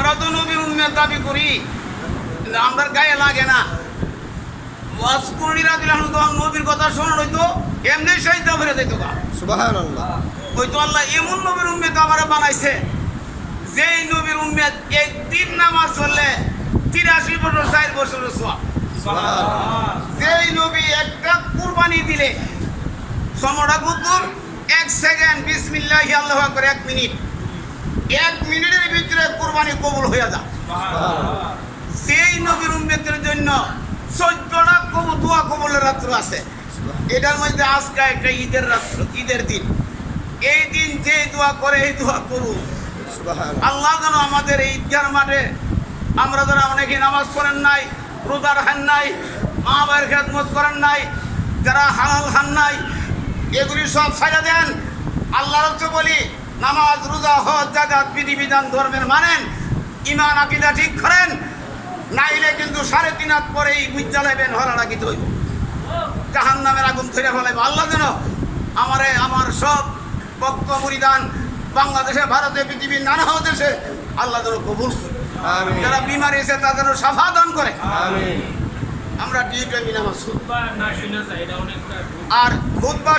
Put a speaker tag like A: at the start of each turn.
A: আমরা তো নবীর উম্মত দাবি করি, কিন্তু আমার গায়ে লাগে না। ওয়াসকুরিরা দিলাম তো নবীর কথা শোনা হইতো এমনি শহীদ ভরে দিত গা।
B: সুবহানাল্লাহ।
A: হয়তো আল্লাহ এমন নবীর উম্মত আমার বানাইছে, যেই নবীর উম্মত একদিন নামাজ পড়লে 83 বছর 4 বছরের সওয়াব। যেই নবী একটা কুরবানি দিলে সময়টা কত? 1 সেকেন্ড, বিসমিল্লাহি আল্লাহু আকবার, 1 মিনিট। 1 মিনিটের ভিতরে কুরবানি কবুল হয়ে যায়। সেই নবীর উম্মতের জন্য 14টা দোয়া কবুলের রাত্র আছে। এটার মধ্যে আজকে একটা ঈদের রাত্র, ঈদের দিন। এই দিন যে দোয়া করে এই দোয়া কবুল। আল্লাহ যেন আমাদের এই ঈদগার মাঠে আমরা যারা অনেকে নামাজ পড়েন নাই, রোজা রাখেন নাই, মা বাবার খেদমত করেন নাই, যারা হালাল খান নাই, এগুলি সব ছাড়া দেন। আল্লাহর হচ্ছে বলি, নামাজ রোজা হজ জাকাত বিধিবিধান ধর্মের মানেন, ইমান আকীদা ঠিক করেন, নাইলে কিন্তু 3.5 হাত পরেই বুঝা লাইবেন হলাটা কি হইব, জাহান্নামের আগুন ধরে ফেলাইব। আল্লাহ যেন আমার সব ভক্ত মুরিদান বাংলাদেশে, ভারতে, পৃথিবীর নানা দেশে আল্লাহ যেন কবুল করে। যারা বিমারি আছে তাদের শাফা দান করে। আমরা ডিউটি নামাজ আর খুতবা